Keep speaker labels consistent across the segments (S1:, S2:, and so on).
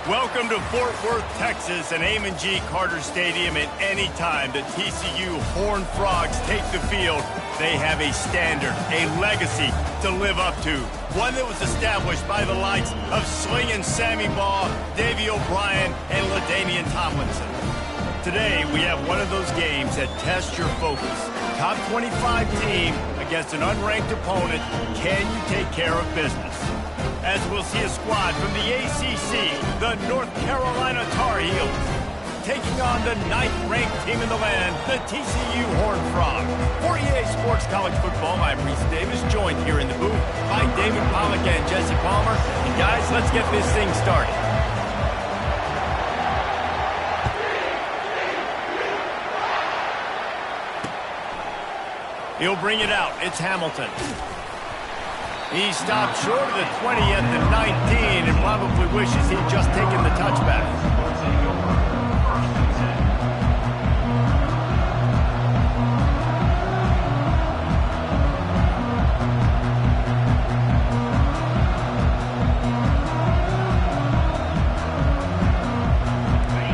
S1: Welcome to Fort Worth, Texas, and Amon G. Carter Stadium. At any time the TCU Horned Frogs take the field, they have a standard, a legacy to live up to. One that was established by the likes of Slingin' Sammy Baugh, Davey O'Brien, and LaDainian Tomlinson. Today, we have one of those games that tests your focus. Top 25 team against an unranked opponent. Can you take care of business? As we'll see a squad from the ACC, the North Carolina Tar Heels, taking on the 9th-ranked team in the land, the TCU Horned Frogs. For EA Sports College Football, I'm Reese Davis, joined here in the booth by David Pollack and Jesse Palmer. And guys, let's get this thing started. He'll bring it out. It's Hamilton. He stopped short of the 20 at the 19 and probably wishes he'd just taken the touchback.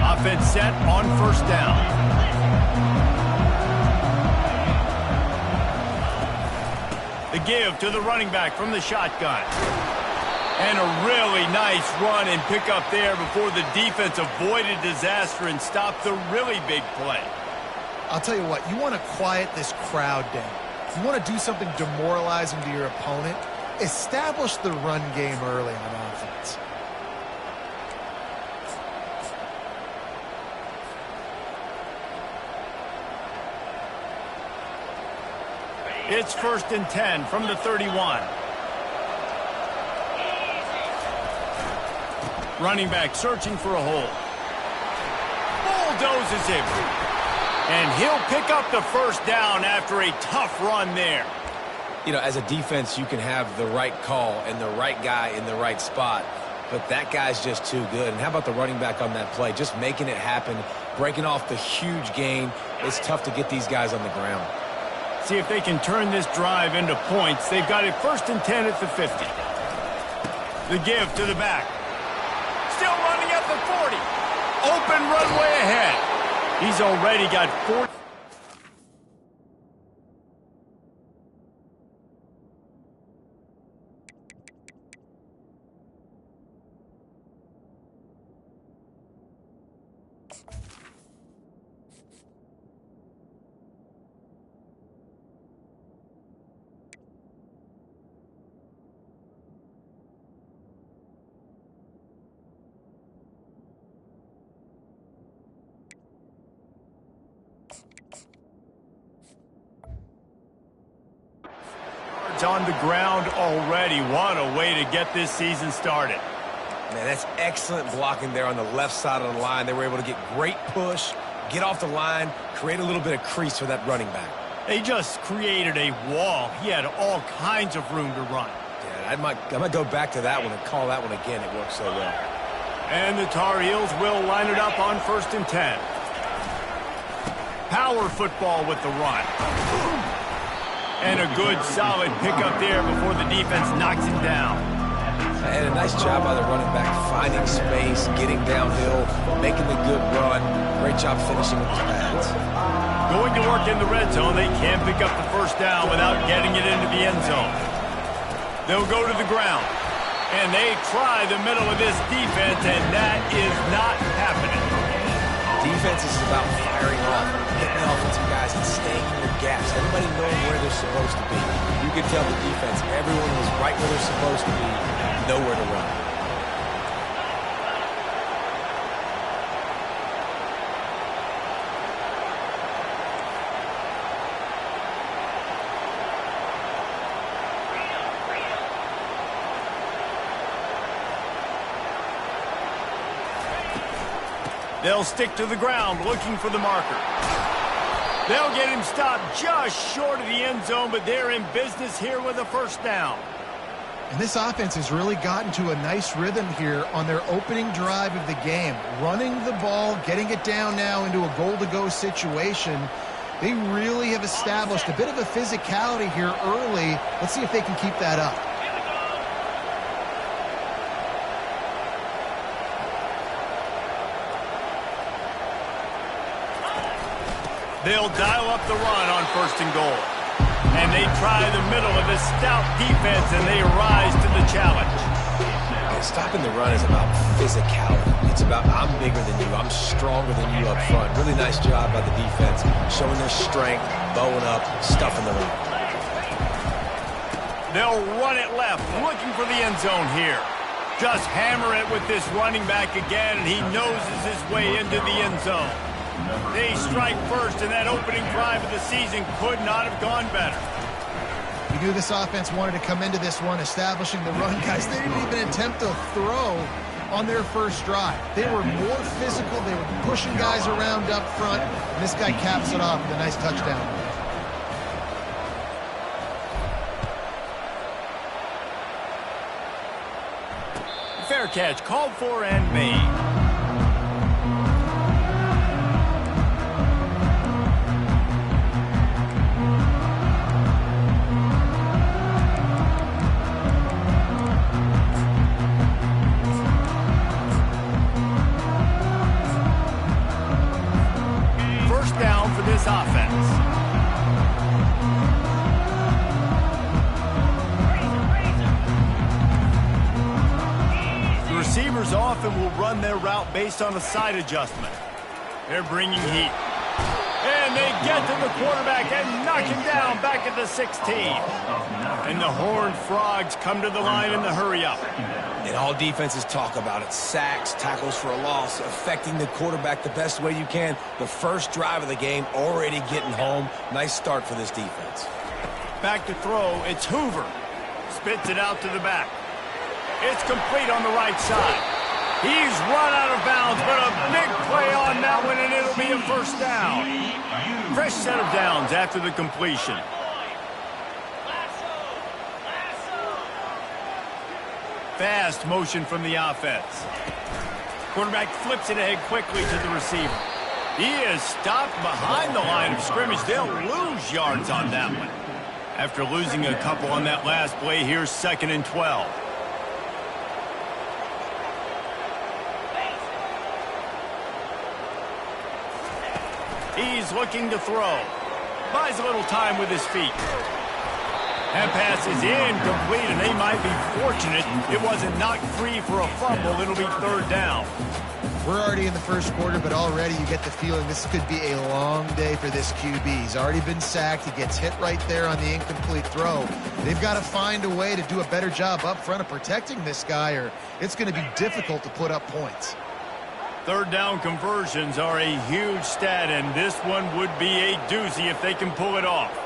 S1: Offense set on first down. The give to the running back from the shotgun. And a really nice run and pick up there before the defense avoided disaster and stopped the really big play.
S2: I'll tell you what, you want to quiet this crowd down. If you want to do something demoralizing to your opponent, establish the run game early on offense.
S1: It's 1st and 10 from the 31. Running back searching for a hole. Bulldozes him. And he'll pick up the first down after a tough run there.
S3: You know, as a defense, you can have the right call and the right guy in the right spot. But that guy's just too good. And how about the running back on that play? Just making it happen, breaking off the huge gain. It's tough to get these guys on the ground.
S1: See if they can turn this drive into points. They've got it 1st and 10 at the 50. The give to the back. Still running at the 40. Open runway ahead. He's already got 40. On the ground already. What a way to get this season started.
S3: Man, that's excellent blocking there on the left side of the line. They were able to get great push, get off the line, create a little bit of crease for that running back.
S1: They just created a wall. He had all kinds of room to run.
S3: Yeah, I might go back to that one and call that one again. It worked so well.
S1: And the Tar Heels will line it up on 1st and 10. Power football with the run. And a good, solid pickup there before the defense knocks it down.
S3: And a nice job by the running back, finding space, getting downhill, making the good run. Great job finishing with his pads.
S1: Going to work in the red zone, they can pick up the first down without getting it into the end zone. They'll go to the ground. And they try the middle of this defense, and that is not happening.
S3: Defense is about firing off, hitting the offensive guys, and staying in their gaps. Everybody knowing where they're supposed to be. You can tell the defense, everyone was right where they're supposed to be, nowhere to run.
S1: They'll stick to the ground looking for the marker. They'll get him stopped just short of the end zone, but they're in business here with a first down.
S2: And this offense has really gotten to a nice rhythm here on their opening drive of the game. Running the ball, getting it down now into a goal-to-go situation. They really have established a bit of a physicality here early. Let's see if they can keep that up.
S1: They'll dial up the run on 1st and goal. And they try the middle of this stout defense, and they rise to the challenge.
S3: Stopping the run is about physicality. It's about I'm bigger than you. I'm stronger than you up front. Really nice job by the defense, showing their strength, bowing up, stuffing the run.
S1: They'll run it left, looking for the end zone here. Just hammer it with this running back again, and he noses his way into the end zone. They strike first, and that opening drive of the season could not have gone better.
S2: You knew this offense wanted to come into this one, establishing the run, guys. They didn't even attempt to throw on their first drive. They were more physical. They were pushing guys around up front, and this guy caps it off with a nice touchdown.
S1: Fair catch, called for and made. This offense. The receivers often will run their route based on a side adjustment. They're bringing heat. And they get to the quarterback and knock him down back at the 16. And the Horned Frogs come to the line in the hurry-up.
S3: And all defenses talk about it. Sacks, tackles for a loss, affecting the quarterback the best way you can. The first drive of the game already getting home. Nice start for this defense.
S1: Back to throw. It's Hoover. Spits it out to the back. It's complete on the right side. He's run out of bounds, but a big play on that one, and it'll be a first down. Fresh set of downs after the completion. Fast motion from the offense. Quarterback flips it ahead quickly to the receiver. He is stopped behind the line of scrimmage. They'll lose yards on that one. After losing a couple on that last play, here's 2nd and 12. He's looking to throw. Buys a little time with his feet. That pass is incomplete, and they might be fortunate it wasn't knocked free for a fumble. It'll be 3rd down.
S2: We're already in the first quarter, but already you get the feeling this could be a long day for this QB. He's already been sacked. He gets hit right there on the incomplete throw. They've got to find a way to do a better job up front of protecting this guy, or it's going to be difficult to put up points.
S1: 3rd down conversions are a huge stat, and this one would be a doozy if they can pull it off.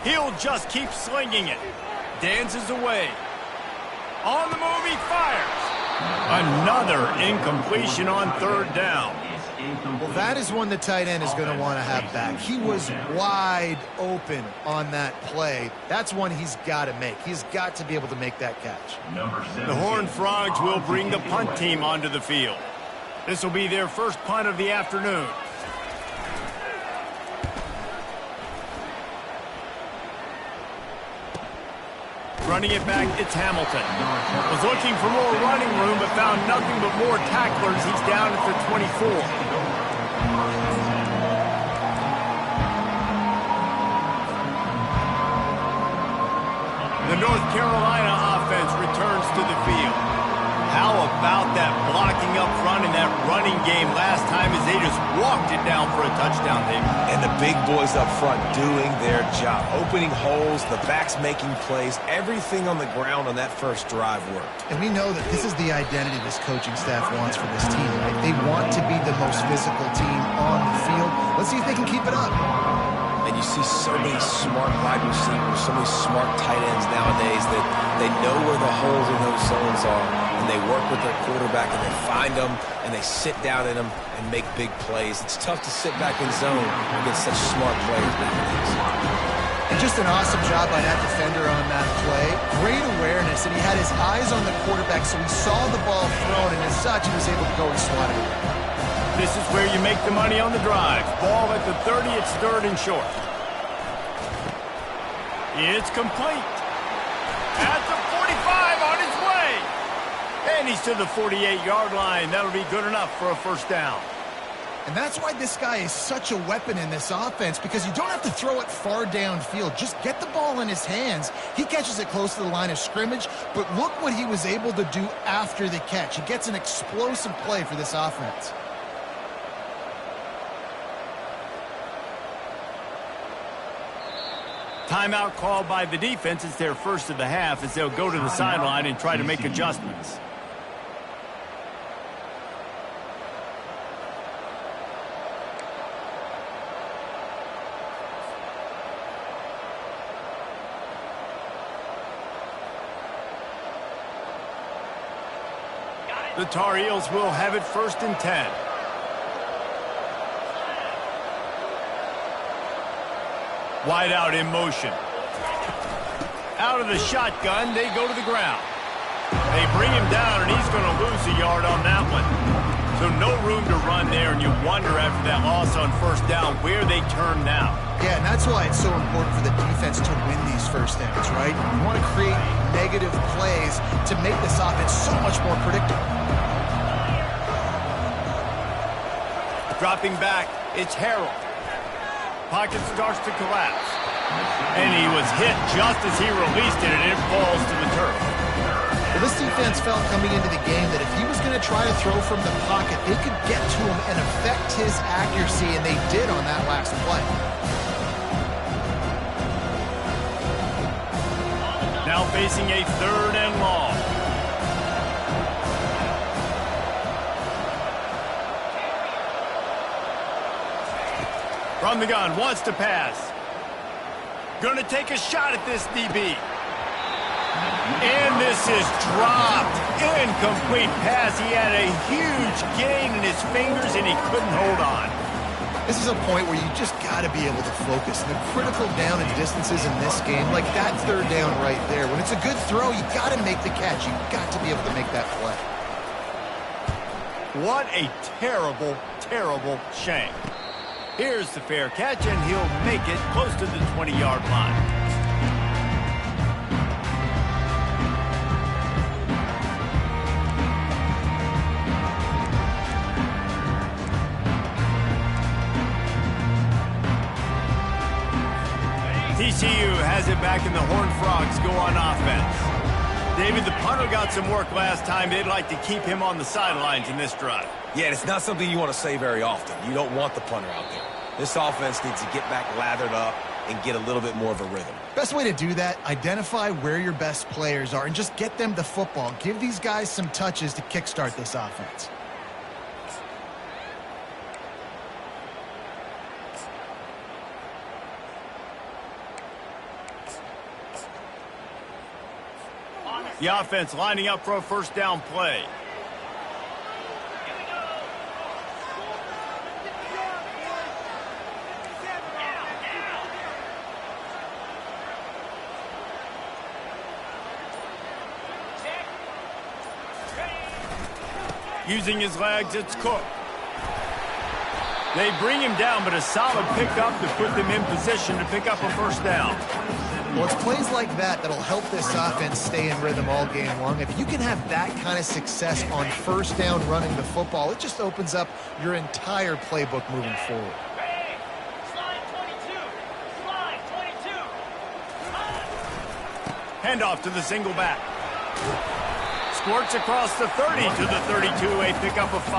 S1: He'll just keep slinging it. Dances away. On the move, he fires. Another incompletion on 3rd down.
S2: Well, that is one the tight end is going to want to have back. He was wide open on that play. That's one he's got to make. He's got to be able to make that catch.
S1: The Horned Frogs will bring the punt team onto the field. This will be their first punt of the afternoon. Running it back, it's Hamilton. Was looking for more running room, but found nothing but more tacklers. He's down at the 24. The North Carolina offense returns to the field. How about that blocking up front in that running game last time as they just walked it down for a touchdown, David?
S3: And the big boys up front doing their job. Opening holes, the backs making plays, everything on the ground on that first drive worked.
S2: And we know that this is the identity this coaching staff wants for this team, right? They want to be the most physical team on the field. Let's see if they can keep it up.
S3: And you see so many smart wide receivers, so many smart tight ends nowadays that they know where the holes in those zones are, and they work with their quarterback, and they find them, and they sit down in them and make big plays. It's tough to sit back in zone against such smart players nowadays.
S2: And just an awesome job by that defender on that play. Great awareness, and he had his eyes on the quarterback, so he saw the ball thrown, and as such, he was able to go and swat it away.
S1: This is where you make the money on the drive. Ball at the 30, it's 3rd and short. It's complete. At the 45, on his way. And he's to the 48-yard line. That'll be good enough for a first down.
S2: And that's why this guy is such a weapon in this offense, because you don't have to throw it far downfield. Just get the ball in his hands. He catches it close to the line of scrimmage, but look what he was able to do after the catch. He gets an explosive play for this offense.
S1: Timeout called by the defense. It's their first of the half as they'll go to the sideline and try to make adjustments. The Tar Heels will have it 1st and 10. Wide out in motion. Out of the shotgun, they go to the ground. They bring him down, and he's going to lose a yard on that one. So no room to run there, and you wonder after that loss on 1st down where they turn now.
S2: Yeah, and that's why it's so important for the defense to win these 1st downs, right? You want to create negative plays to make this offense so much more predictable.
S1: Dropping back, it's Harold. Pocket starts to collapse. And he was hit just as he released it, and it falls to the turf.
S2: Well, this defense felt coming into the game that if he was going to try to throw from the pocket, they could get to him and affect his accuracy, and they did on that last play.
S1: Now facing a 3rd and long. From the gun, wants to pass. Going to take a shot at this DB. And this is dropped. Incomplete pass. He had a huge gain in his fingers, and he couldn't hold on.
S2: This is a point where you just got to be able to focus. And the critical down and distances in this game, like that 3rd down right there, when it's a good throw, you got to make the catch. You got to be able to make that play.
S1: What a terrible, terrible shame. Here's the fair catch, and he'll make it close to the 20-yard line. TCU has it back, and the Horned Frogs go on offense. David, the punter got some work last time. They'd like to keep him on the sidelines in this drive.
S3: Yeah, it's not something you want to say very often. You don't want the punter out there. This offense needs to get back lathered up and get a little bit more of a rhythm.
S2: Best way to do that, identify where your best players are and just get them the football. Give these guys some touches to kickstart this offense.
S1: The offense lining up for a 1st down play. Using his legs, it's Cook. They bring him down, but a solid pickup to put them in position to pick up a 1st down.
S2: Well, it's plays like that that'll help this offense stay in rhythm all game long. If you can have that kind of success on 1st down running the football, it just opens up your entire playbook moving forward.
S1: Handoff to the single back. Squirts across the 30 to the 32, a pickup of 5.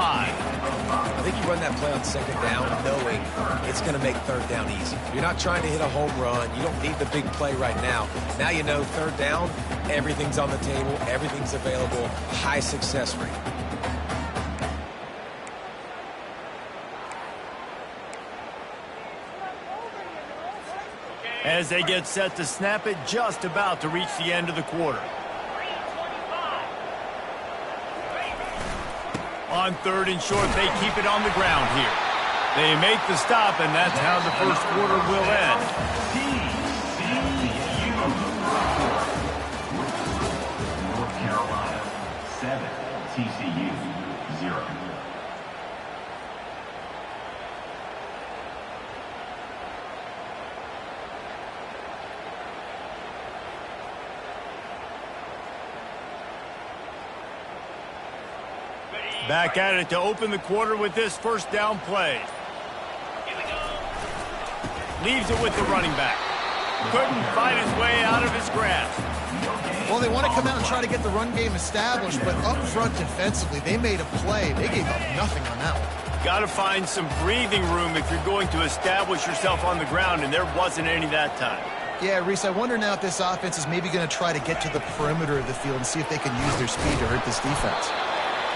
S3: I think you run that play on 2nd down knowing it's going to make 3rd down easy. You're not trying to hit a home run. You don't need the big play right now. Now you know 3rd down, everything's on the table, everything's available, high success rate.
S1: As they get set to snap it, just about to reach the end of the quarter. On 3rd and short, they keep it on the ground here. They make the stop, and that's how the 1st quarter will end.
S4: North Carolina 7, TCU 0.
S1: Back at it to open the quarter with this first down play. Leaves it with the running back. Couldn't find his way out of his grasp.
S2: Well, they want to come out and try to get the run game established, but up front defensively, they made a play. They gave up nothing on that one.
S1: Got to find some breathing room if you're going to establish yourself on the ground, and there wasn't any that time.
S2: Yeah, Reese, I wonder now if this offense is maybe going to try to get to the perimeter of the field and see if they can use their speed to hurt this defense.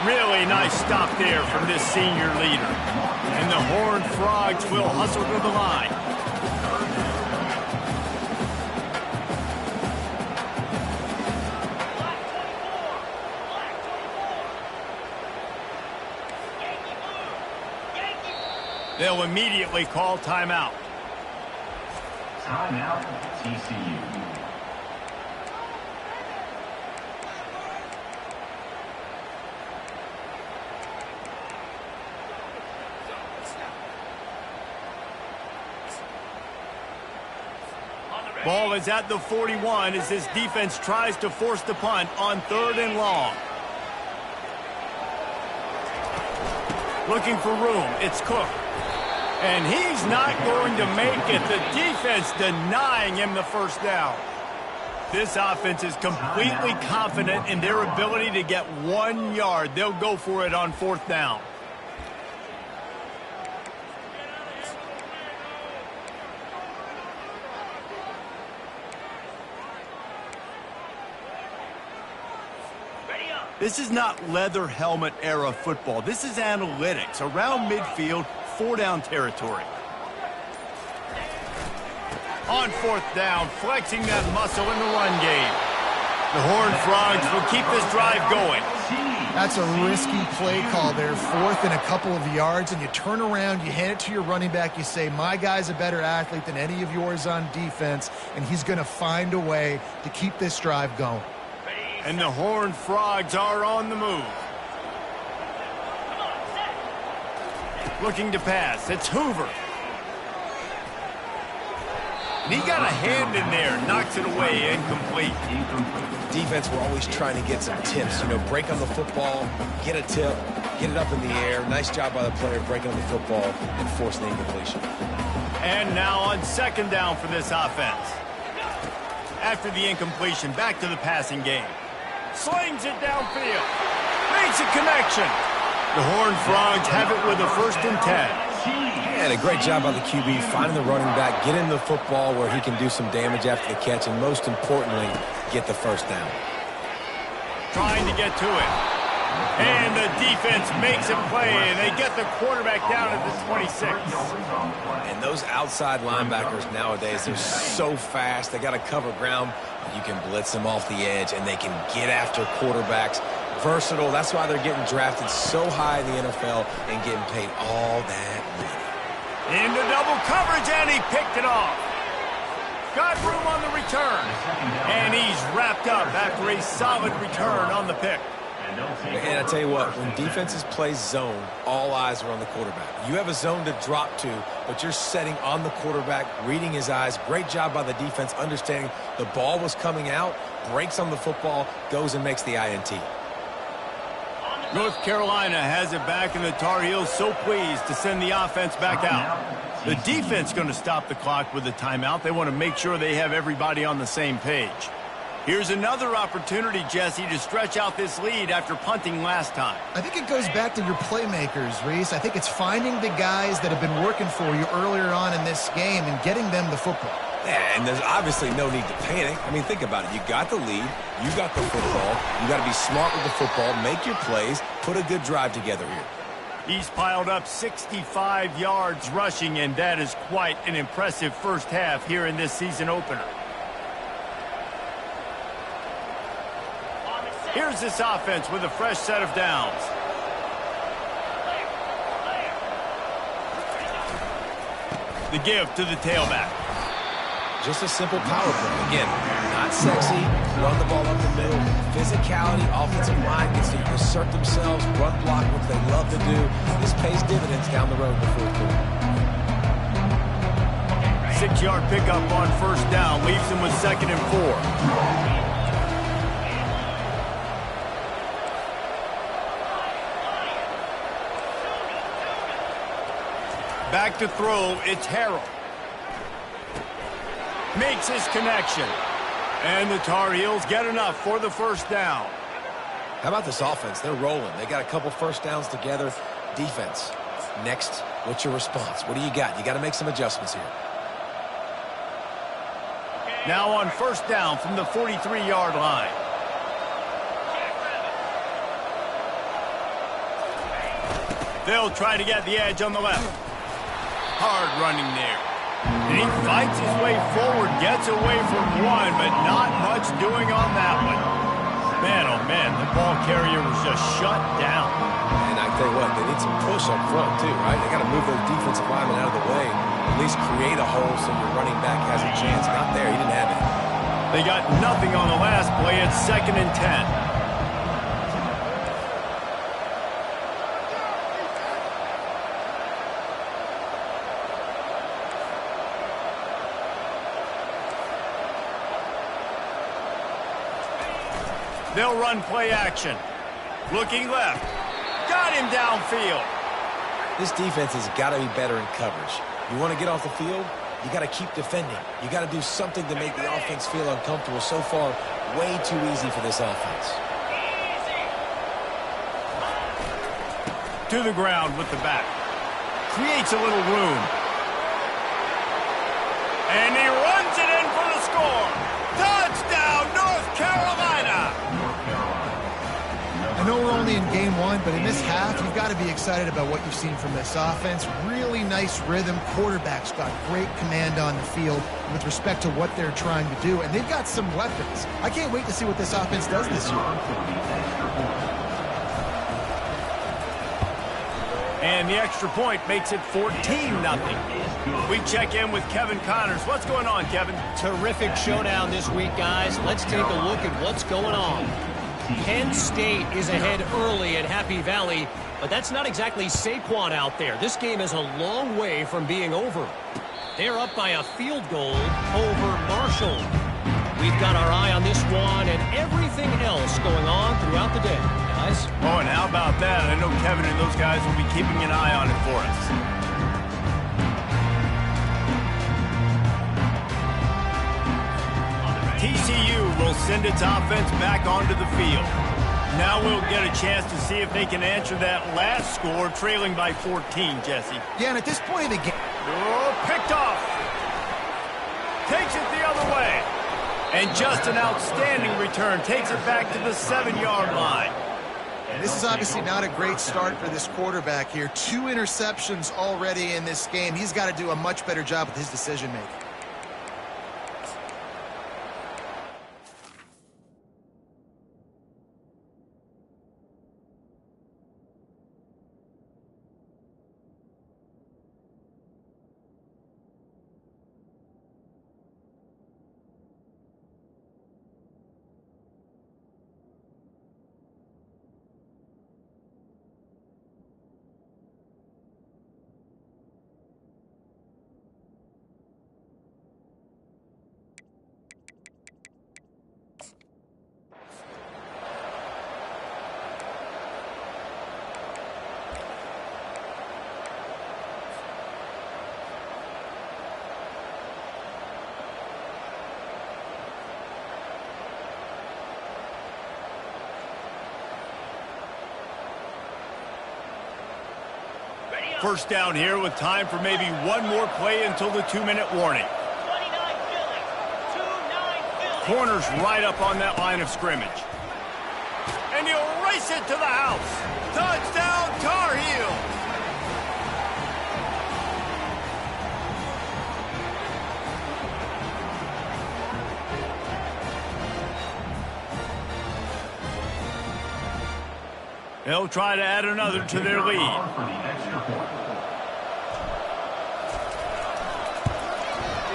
S1: Really nice stop there from this senior leader. And the Horned Frogs will hustle to the line. They'll immediately call timeout.
S4: Timeout, TCU.
S1: Ball is at the 41 as this defense tries to force the punt on 3rd and long. Looking for room. It's Cook. And he's not going to make it. The defense denying him the first down. This offense is completely confident in their ability to get 1 yard. They'll go for it on 4th down. This is not leather helmet era football. This is analytics. Around midfield, 4-down territory. On 4th down, flexing that muscle in the run game. The Horned Frogs will keep this drive going.
S2: That's a risky play call there, 4th and a couple of yards, and you turn around, you hand it to your running back, you say, my guy's a better athlete than any of yours on defense, and he's going to find a way to keep this drive going.
S1: And the Horned Frogs are on the move. Looking to pass. It's Hoover. And he got a hand in there. Knocks it away. Incomplete.
S3: Defense, we're always trying to get some tips. You know, break on the football, get a tip, get it up in the air. Nice job by the player breaking on the football and forcing the incompletion.
S1: And now on 2nd down for this offense. After the incompletion, back to the passing game. Slings it downfield. Makes a connection. The Horned Frogs have it with a 1st and 10.
S3: And a great job by the QB, finding the running back, getting the football where he can do some damage after the catch, and most importantly, get the 1st down.
S1: Trying to get to it. And the defense makes a play, and they get the quarterback down at the 26.
S3: And those outside linebackers nowadays, they're so fast. They got to cover ground. You can blitz them off the edge, and they can get after quarterbacks. Versatile. That's why they're getting drafted so high in the NFL and getting paid all that money.
S1: Into double coverage, and he picked it off. Got room on the return. And he's wrapped up after a solid return on the pick.
S3: And I tell you what, when defenses play zone, all eyes are on the quarterback. You have a zone to drop to, but you're setting on the quarterback, reading his eyes. Great job by the defense, understanding the ball was coming out, breaks on the football, goes and makes the INT.
S1: North Carolina has it back, and the Tar Heels so pleased to send the offense back out. The defense going to stop the clock with a timeout. They want to make sure they have everybody on the same page. Here's another opportunity, Jesse, to stretch out this lead after punting last time.
S2: I think it goes back to your playmakers, Reese. I think it's finding the guys that have been working for you earlier on in this game and getting them the football.
S3: Yeah, and there's obviously no need to panic. I mean, think about it. You got the lead. You got the football. You got to be smart with the football, make your plays, put a good drive together here.
S1: He's piled up 65 yards rushing, and that is quite an impressive first half here in this season opener. Here's this offense with a fresh set of downs. The give to the tailback.
S3: Just a simple power play. Again, not sexy, run the ball up the middle. Physicality, offensive line gets to assert themselves, run block, which they love to do. This pays dividends down the road in the 4th quarter.
S1: 6-yard pickup on 1st down, leaves him with 2nd and 4. Back to throw, it's Harrell. Makes his connection. And the Tar Heels get enough for the first down.
S3: How about this offense? They're rolling. They got a couple first downs together. Defense. Next, what's your response? What do you got? You got to make some adjustments here.
S1: Now on first down from the 43-yard line. They'll try to get the edge on the left. Hard running there. And he fights his way forward, gets away from one, but not much doing on that one. Man, oh man, the ball carrier was just shut down.
S3: And I tell you what, they need some push up front too, right? They got to move those defensive linemen out of the way. At least create a hole so your running back has a chance. Not there, he didn't have it.
S1: They got nothing on the last play. It's 2nd and 10. They'll run play action. Looking left. Got him downfield.
S3: This defense has got to be better in coverage. You want to get off the field, you got to keep defending. You got to do something to make the offense feel uncomfortable. So far, way too easy for this offense.
S1: To the ground with the back. Creates a little room. And he runs it in for the score. Touchdown, North Carolina.
S2: I know we're only in game one, but in this half, you've got to be excited about what you've seen from this offense. Really nice rhythm. Quarterback's got great command on the field with respect to what they're trying to do, and they've got some weapons. I can't wait to see what this offense does this year.
S1: And the extra point makes it 14-0. We check in with Kevin Connors. What's going on, Kevin?
S5: Terrific showdown this week, guys. Let's take a look at what's going on. Penn State is ahead early at Happy Valley, but that's not exactly Saquon out there. This game is a long way from being over. They're up by a field goal over Marshall. We've got our eye on this one and everything else going on throughout the day, guys.
S1: Oh, and how about that? I know Kevin and those guys will be keeping an eye on it for us. TCU will send its offense back onto the field. Now we'll get a chance to see if they can answer that last score, trailing by 14, Jesse.
S2: Yeah, and at this point in the game...
S1: Oh, picked off. Takes it the other way. And just an outstanding return. Takes it back to the 7-yard line.
S2: This is obviously not a great start for this quarterback here. 2 interceptions already in this game. He's got to do a much better job with his decision-making.
S1: First down here with time for maybe one more play until the 2-minute warning. Corner's right up on that line of scrimmage. And he'll race it to the house. Touchdown, Tar Heels. They'll try to add another to their lead.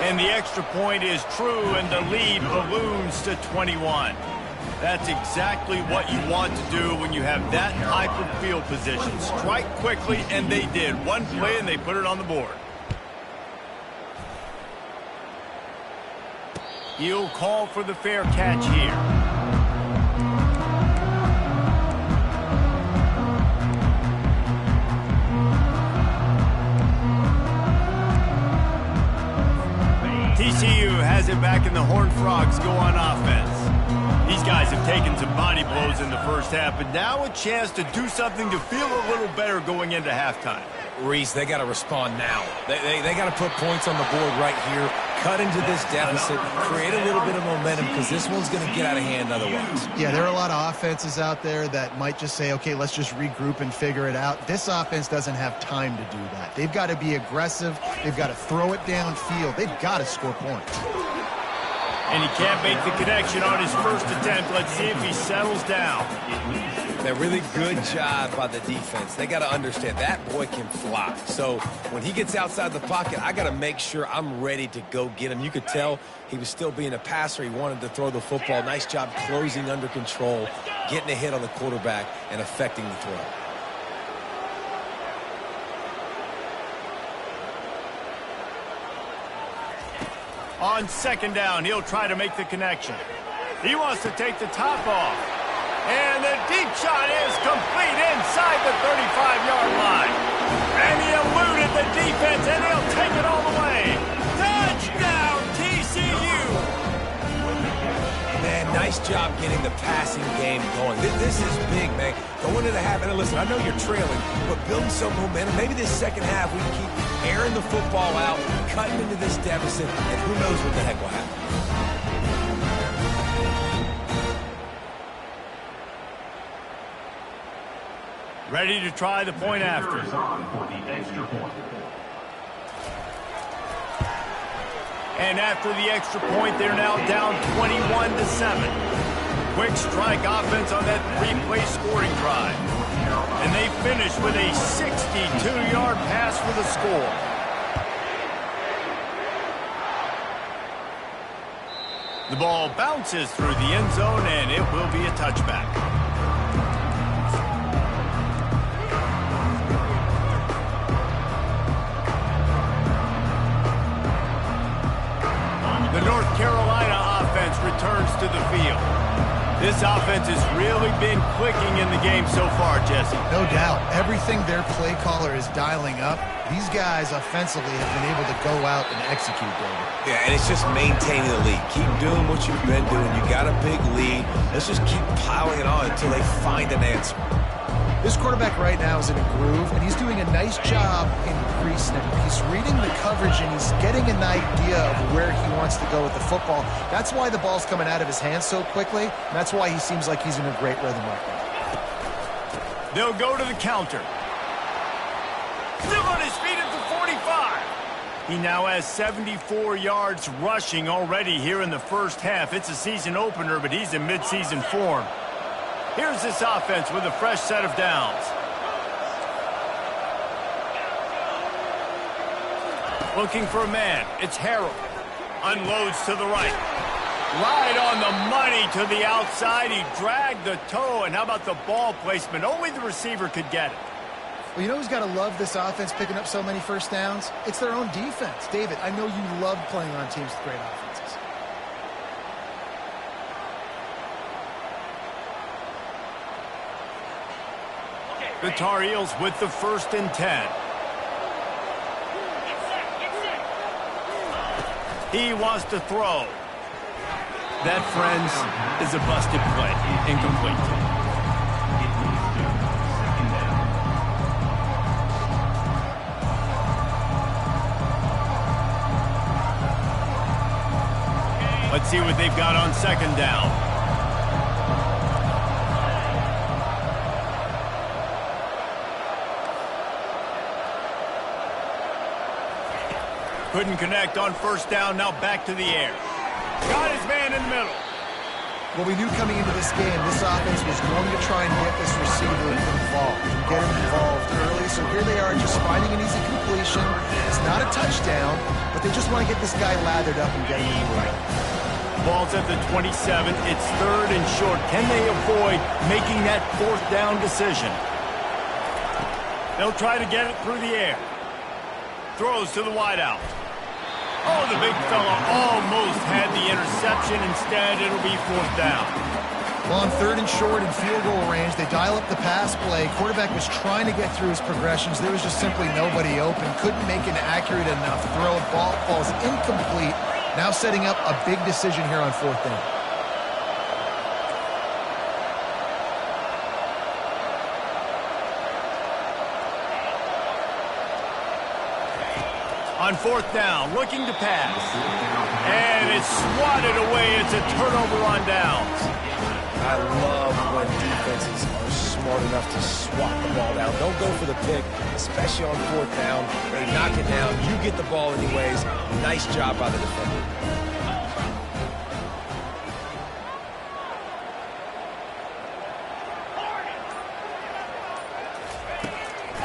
S1: And the extra point is true, and the lead balloons to 21. That's exactly what you want to do when you have that type of field position. Strike quickly, and they did. One play, and they put it on the board. He'll call for the fair catch here. sit back and the Horned Frogs go on offense. These guys have taken some body blows in the first half, but now a chance to do something to feel a little better going into halftime.
S3: Reese, they got to respond now. They got to put points on the board right here, cut into this deficit, create a little bit of momentum because this one's going to get out of hand otherwise.
S2: Yeah, there are a lot of offenses out there that might just say, okay, let's just regroup and figure it out. This offense doesn't have time to do that. They've got to be aggressive. They've got to throw it downfield. They've got to score points.
S1: And he can't make the connection on his first attempt. Let's see if he settles down.
S3: A really good job by the defense. They got to understand that boy can fly. So when he gets outside the pocket, I got to make sure I'm ready to go get him. You could tell he was still being a passer. He wanted to throw the football. Nice job closing under control, getting a hit on the quarterback, and affecting the throw.
S1: On second down, he'll try to make the connection. He wants to take the top off. And the deep shot is complete inside the 35-yard line. And he eluded the defense, and he'll take it all the way. Touchdown, TCU!
S3: Man, nice job getting the passing game going. This is big, man. Going into half, and listen, I know you're trailing, but building some momentum. Maybe this second half we can keep airing the football out, cutting into this deficit, and who knows what the heck will happen.
S1: Ready to try the point after. And after the extra point, they're now down 21-7. Quick strike offense on that three-play scoring drive. And they finish with a 62-yard pass for the score. The ball bounces through the end zone, and it will be a touchback. The North Carolina offense returns to the field. This offense has really been clicking in the game so far, Jesse.
S2: No doubt. Everything their play caller is dialing up, these guys offensively have been able to go out and execute, David.
S3: Yeah, and it's just maintaining the lead. Keep doing what you've been doing. You got a big lead. Let's just keep piling it on until they find an answer.
S2: This quarterback right now is in a groove, and he's doing a nice job in pre-snap. He's reading the coverage, and he's getting an idea of where he wants to go with the football. That's why the ball's coming out of his hands so quickly, and that's why he seems like he's in a great rhythm right now.
S1: They'll go to the counter. Still on his feet at the 45. He now has 74 yards rushing already here in the first half. It's a season opener, but he's in midseason form. Here's this offense with a fresh set of downs. Looking for a man. It's Harold. Unloads to the right. Right on the money to the outside. He dragged the toe. And how about the ball placement? Only the receiver could get it.
S2: Well, you know who's got to love this offense picking up so many first downs? It's their own defense. David, I know you love playing on teams with great offenses.
S1: The Tar Heels with the 1st and 10. He wants to throw. That, friends, is a busted play. Incomplete. Let's see what they've got on second down. Couldn't connect on first down, now back to the air. Got his man in the middle.
S2: Well, we knew coming into this game, this offense was going to try and get this receiver involved, get him involved early. So here they are just finding an easy completion. It's not a touchdown, but they just want to get this guy lathered up and get him in the way.
S1: Ball's at the 27. It's 3rd and short. Can they avoid making that 4th down decision? They'll try to get it through the air. Throws to the wideout. Oh, the big fella almost had the interception. Instead, it'll be 4th down.
S2: Well, on 3rd and short in field goal range, they dial up the pass play. Quarterback was trying to get through his progressions. There was just simply nobody open. Couldn't make an accurate enough throw. Ball falls incomplete. Now setting up a big decision here on 4th down.
S1: On 4th down, looking to pass. And it's swatted away. It's a turnover on downs.
S3: I love when defenses are smart enough to swat the ball down. Don't go for the pick, especially on 4th down. They knock it down. You get the ball anyways. Nice job by the defender.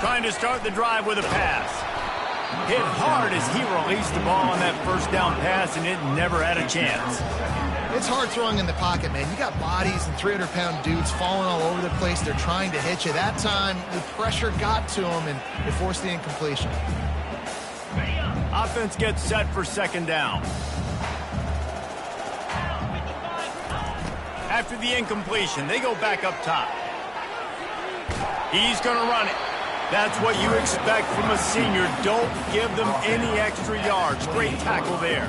S1: Trying to start the drive with a pass. Hit hard as he released the ball on that 1st down pass, and it never had a chance.
S2: It's hard throwing in the pocket, man. You got bodies and 300-pound dudes falling all over the place. They're trying to hit you. That time, the pressure got to them, and it forced the incompletion.
S1: Offense gets set for 2nd down. After the incompletion, they go back up top. He's going to run it. That's what you expect from a senior. Don't give them any extra yards. Great tackle there.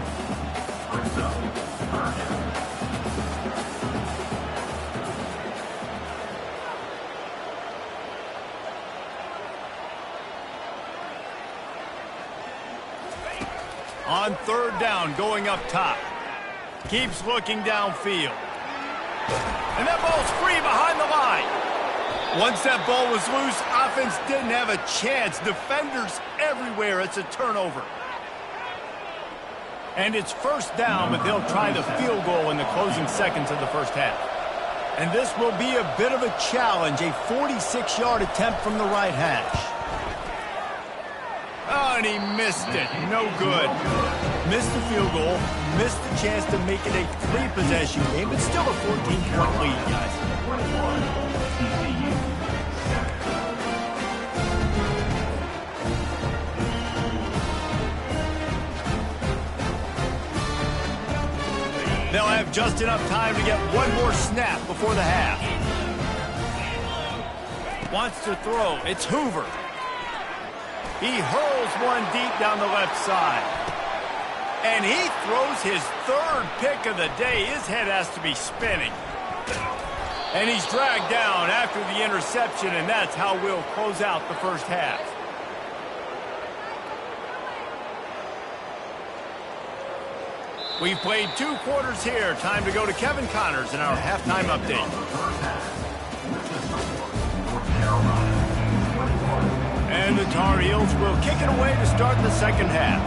S1: On 3rd down, going up top. Keeps looking downfield. And that ball's free behind the line. Once that ball was loose, offense didn't have a chance. Defenders everywhere. It's a turnover. And it's 1st down, but they'll try the field goal in the closing seconds of the 1st half. And this will be a bit of a challenge, a 46-yard attempt from the right hash. Oh, and he missed it. No good. Missed the field goal, missed the chance to make it a 3-possession game, but still a 14-point lead, guys. They'll have just enough time to get one more snap before the half. Wants to throw. It's Hoover. He hurls one deep down the left side. And he throws his 3rd pick of the day. His head has to be spinning. And he's dragged down after the interception, and that's how we'll close out the 1st half. We've played 2 quarters here. Time to go to Kevin Connors in our halftime update. And the Tar Heels will kick it away to start the 2nd half.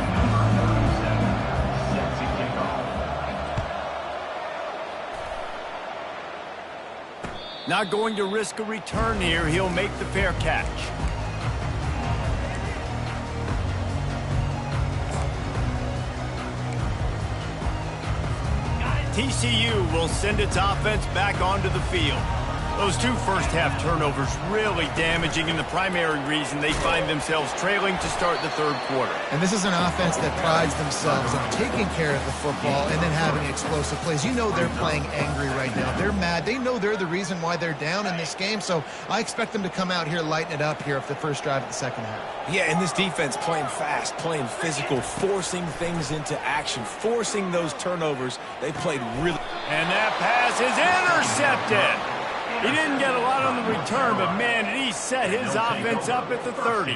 S1: Not going to risk a return here. He'll make the fair catch. TCU will send its offense back onto the field. Those 2 first-half turnovers really damaging, and the primary reason they find themselves trailing to start the 3rd quarter.
S2: And this is an offense that prides themselves on taking care of the football and then having explosive plays. You know they're playing angry right now. They're mad. They know they're the reason why they're down in this game, so I expect them to come out here, lighten it up here for the 1st drive of the 2nd half.
S3: Yeah, and this defense playing fast, playing physical, forcing things into action, forcing those turnovers. They played really...
S1: And that pass is intercepted. He didn't get a lot on the return, but, man, did he set his offense up at the 30.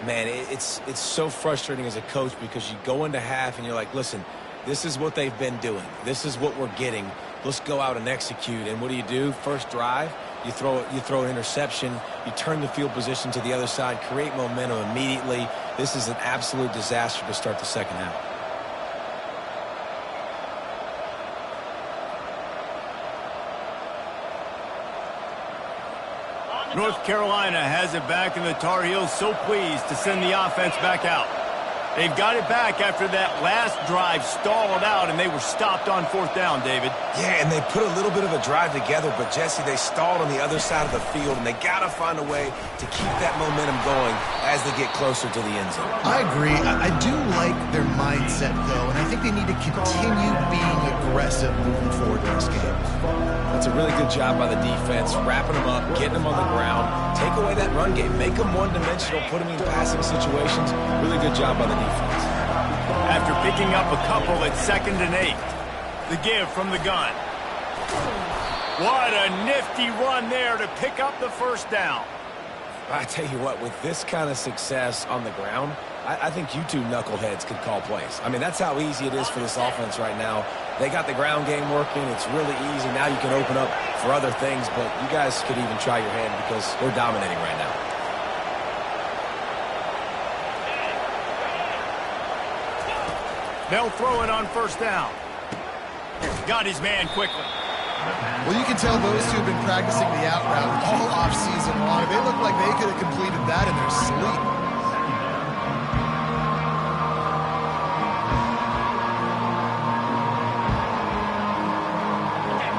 S3: Man, it's so frustrating as a coach because you go into half and you're like, listen, this is what they've been doing. This is what we're getting. Let's go out and execute. And what do? 1st drive, you throw an interception, you turn the field position to the other side, create momentum immediately. This is an absolute disaster to start the 2nd half.
S1: North Carolina has it back, and the Tar Heels so pleased to send the offense back out. They've got it back after that last drive stalled out, and they were stopped on 4th down, David.
S3: Yeah, and they put a little bit of a drive together, but, Jesse, they stalled on the other side of the field, and they got to find a way to keep that momentum going as they get closer to the end zone.
S2: I agree. I do like their mindset, though, and I think they need to continue being aggressive moving forward in this game.
S3: That's a really good job by the defense, wrapping them up, getting them on the ground, take away that run game, make them one-dimensional, put them in passing situations. Really good job by the defense.
S1: after picking up a couple at 2nd and 8. The give from the gun. What a nifty run there to pick up the first down.
S3: I tell you what, with this kind of success on the ground, I think you two knuckleheads could call plays. I mean, that's how easy it is for this offense right now. They got the ground game working. It's really easy. Now you can open up for other things, but you guys could even try your hand because they're dominating right now.
S1: They'll throw it on first down. Got his man quickly.
S2: Well, you can tell those two have been practicing the out route all offseason long. They look like they could have completed that in their sleep.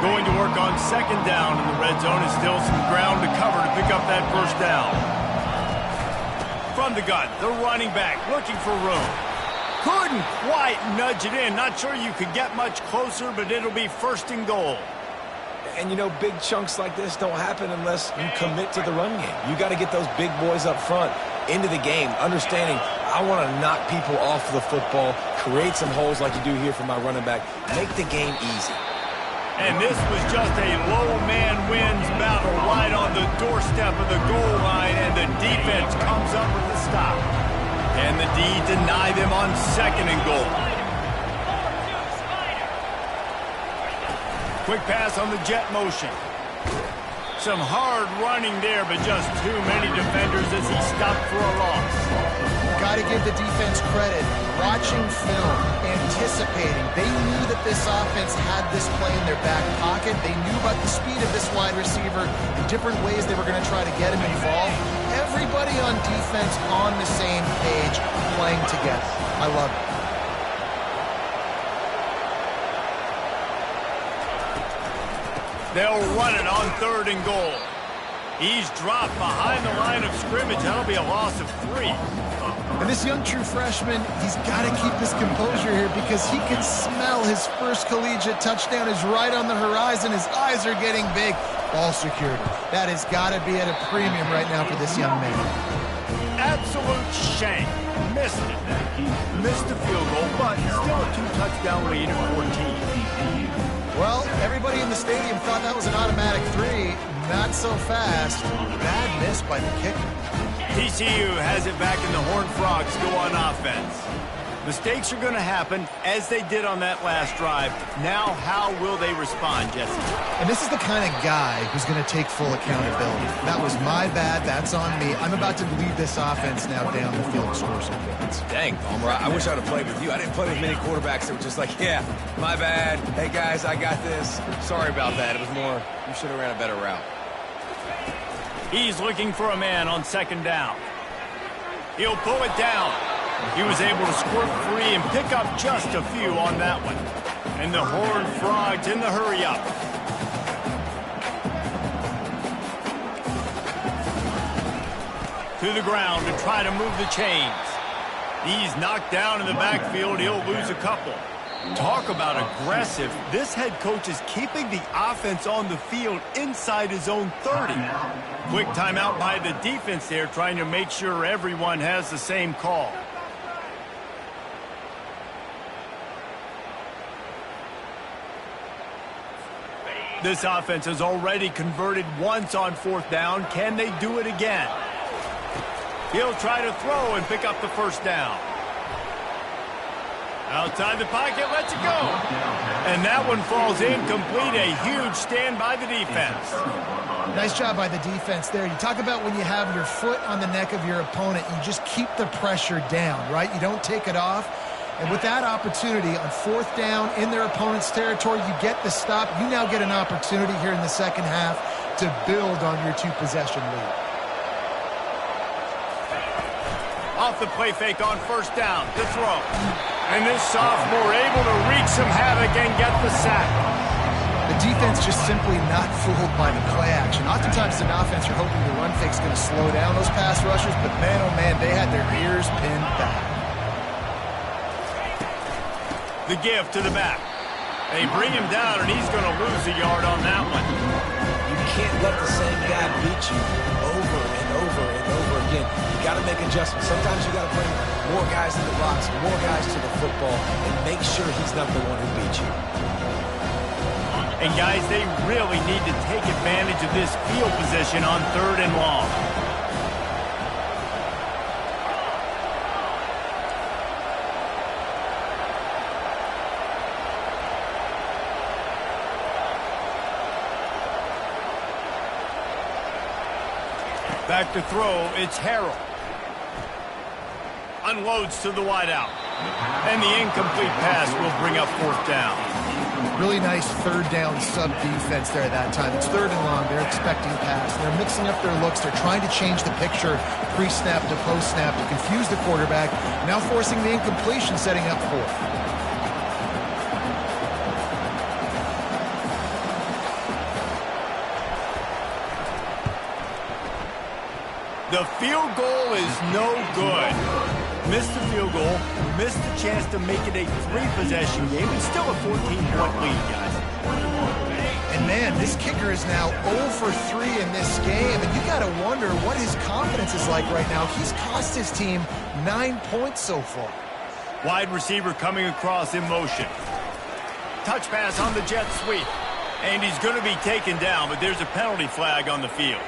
S1: Going to work on 2nd down in the red zone. Is still some ground to cover to pick up that first down. From the gun, the running back looking for room. Couldn't quite nudge it in. Not sure you could get much closer, but it'll be 1st and goal.
S3: And, you know, big chunks like this don't happen unless you commit to the run game. You got to get those big boys up front into the game, understanding I want to knock people off the football, create some holes like you do here for my running back, make the game easy.
S1: And this was just a low man wins battle right on the doorstep of the goal line, and the defense comes up with the stop. And the D deny them on 2nd and goal. Quick pass on the jet motion. Some hard running there, but just too many defenders as he stopped for a loss.
S2: Got to give the defense credit. Watching film, anticipating. They knew that this offense had this play in their back pocket. They knew about the speed of this wide receiver, the different ways they were going to try to get him involved. Everybody on defense on the same page, playing together. I love it.
S1: They'll run it on 3rd and goal. He's dropped behind the line of scrimmage. That'll be a loss of 3.
S2: And this young true freshman, he's got to keep his composure here because he can smell his first collegiate touchdown is right on the horizon. His eyes are getting big. Ball security. That has got to be at a premium right now for this young man.
S1: Absolute shame. Missed it. Missed the field goal, but still a 2-touchdown lead at 14.
S2: Well, everybody in the stadium thought that was an automatic 3. Not so fast. Bad miss by the kicker.
S1: TCU has it back, and the Horned Frogs go on offense. Mistakes are going to happen, as they did on that last drive. Now, how will they respond, Jesse?
S2: And this is the kind of guy who's going to take full accountability. That was my bad. That's on me. I'm about to lead this offense now down the field and score some points.
S3: Dang, Palmer, I wish I would have played with you. I didn't play with many quarterbacks that were just like, yeah, my bad. Hey, guys, I got this. Sorry about that. It was more, you should have ran a better route.
S1: He's looking for a man on 2nd down. He'll pull it down. He was able to squirt free and pick up just a few on that one. And the Horned Frogs in the hurry-up. To the ground to try to move the chains. He's knocked down in the backfield. He'll lose a couple. Talk about aggressive. This head coach is keeping the offense on the field inside his own 30. Quick timeout by the defense there, trying to make sure everyone has the same call. This offense has already converted once on 4th down. Can they do it again? He'll try to throw and pick up the first down. Outside the pocket, lets it go. And that one falls incomplete. A huge stand by the defense.
S2: Nice job by the defense there. You talk about when you have your foot on the neck of your opponent, you just keep the pressure down, right? You don't take it off. And with that opportunity on 4th down in their opponent's territory, you get the stop. You now get an opportunity here in the second half to build on your 2-possession lead.
S1: Off the play fake on 1st down, the throw. And this sophomore able to wreak some havoc and get the sack.
S2: The defense just simply not fooled by the play action. Oftentimes an offense, you're hoping the run fake's going to slow down those pass rushers, but man, oh man, they had their ears pinned back.
S1: The give to the back. They bring him down, and he's going to lose a yard on that one.
S3: You can't let the same guy beat you over and over and over again. You got to make adjustments. Sometimes you got to bring more more guys in the box, more guys to the football, and make sure he's not the one who beats you.
S1: And guys, they really need to take advantage of this field position on 3rd and long. Back to throw, it's Harrell. Unloads to the wideout. And the incomplete pass will bring up 4th down.
S2: Really nice 3rd down sub-defense there that time. It's 3rd and long. They're expecting pass. They're mixing up their looks. They're trying to change the picture pre-snap to post-snap to confuse the quarterback. Now forcing the incompletion, setting up 4th.
S1: The field goal is no good. Missed the field goal, missed the chance to make it a 3-possession game. It's still a 14-point lead, guys.
S2: And man, this kicker is now 0 for 3 in this game, and you got to wonder what his confidence is like right now. He's cost his team 9 points so far.
S1: Wide receiver coming across in motion. Touch pass on the jet sweep. And he's going to be taken down, but there's a penalty flag on the field.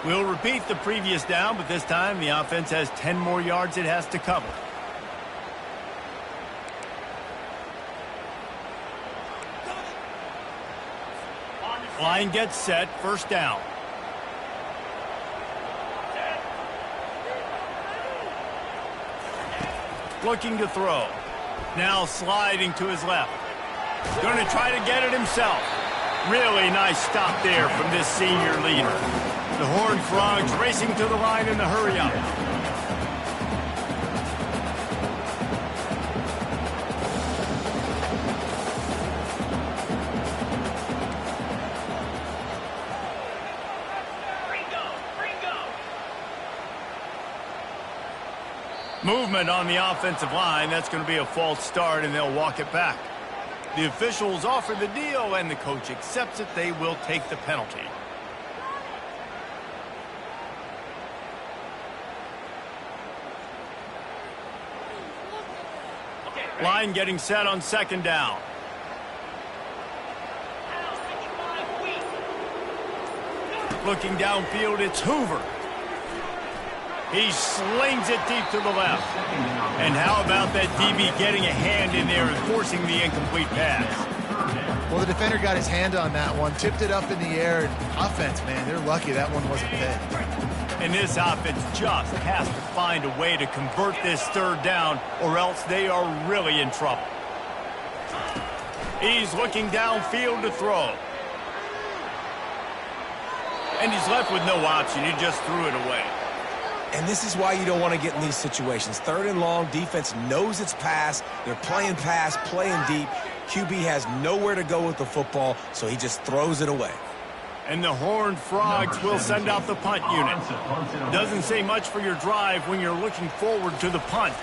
S1: We'll repeat the previous down, but this time the offense has 10 more yards it has to cover. Line gets set, 1st down. Looking to throw. Now sliding to his left. Going to try to get it himself. Really nice stop there from this senior leader. The Horned Frogs racing to the line in the hurry-up. Movement on the offensive line. That's going to be a false start, and they'll walk it back. The officials offer the deal, and the coach accepts it. They will take the penalty. Line getting set on 2nd down. Looking downfield, it's Hoover. He slings it deep to the left. And how about that DB getting a hand in there and forcing the incomplete pass?
S2: Well, the defender got his hand on that one, tipped it up in the air. Offense, man, they're lucky that one wasn't picked.
S1: And this offense just has to find a way to convert this 3rd down, or else they are really in trouble. He's looking downfield to throw. And he's left with no option. He just threw it away.
S3: And this is why you don't want to get in these situations. 3rd and long, defense knows it's pass. They're playing pass, playing deep. QB has nowhere to go with the football, so he just throws it away.
S1: And the Horned Frogs will send out the punt unit. Doesn't say much for your drive when you're looking forward to the punt.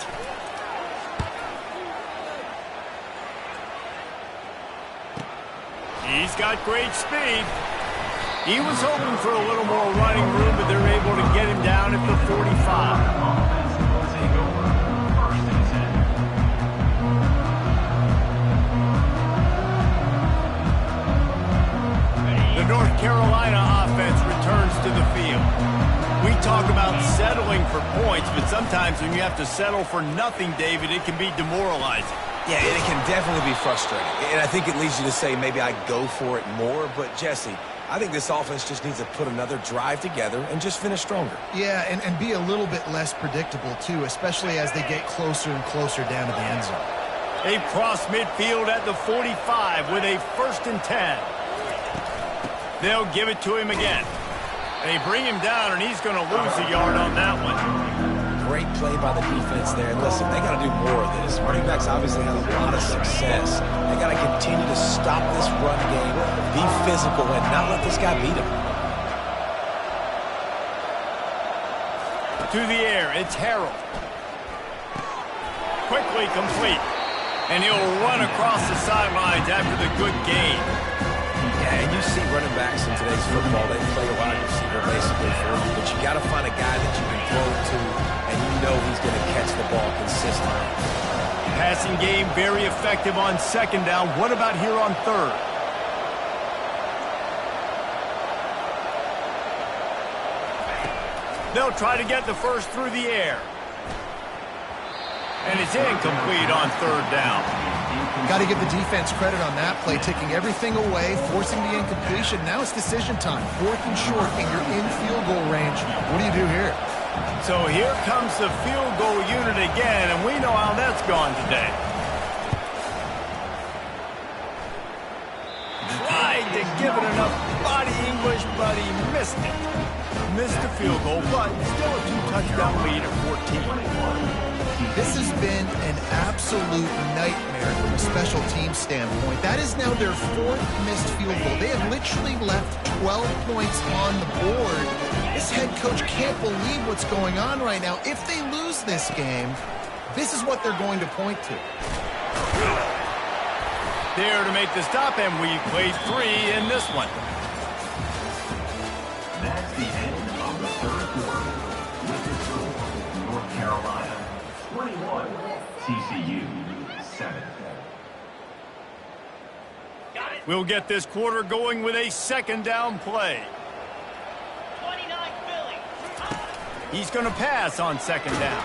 S1: He's got great speed. He was hoping for a little more running room, but they're able to get him down at the 45. The North Carolina offense returns to the field. We talk about settling for points, but sometimes when you have to settle for nothing, David, it can be demoralizing.
S3: Yeah, and it can definitely be frustrating. And I think it leads you to say maybe I go for it more. But, Jesse, I think this offense just needs to put another drive together and just finish stronger.
S2: Yeah, and be a little bit less predictable, too, especially as they get closer and closer down to the end zone.
S1: They cross midfield at the 45 with a 1st and 10. They'll give it to him again. They bring him down, and he's going to lose a yard on that one.
S3: Great play by the defense there. And listen, they got to do more of this. Running backs obviously had a lot of success. They got to continue to stop this run game, be physical, and not let this guy beat them.
S1: To the air, it's Harrell. Quickly complete. And he'll run across the sidelines after the good gain.
S3: Yeah, and you see running backs in today's football, they play a wide receiver basically for you, but you got to find a guy that you can throw to, and you know he's going to catch the ball consistently.
S1: Passing game very effective on second down. What about here on third? They'll try to get the first through the air. And it's incomplete on third down.
S2: Got to give the defense credit on that play, taking everything away, forcing the incompletion. Now it's decision time. 4th and short, and you're in field goal range. What do you do here?
S1: So here comes the field goal unit again, and we know how that's gone today. Tried to give it enough body English, but he missed it. Missed the field goal, but still a 2-touchdown lead at 14.
S2: This has been an absolute nightmare from a special team standpoint. That is now their 4th missed field goal. They have literally left 12 points on the board. This head coach can't believe what's going on right now. If they lose this game, this is what they're going to point to.
S1: There to make the stop, and we played 3 in this one.
S4: That's the end of the third quarter. With the score, North Carolina 21, TCU 7.
S1: We'll get this quarter going with a second down play.
S5: 29 Philly.
S1: He's going to pass on second down.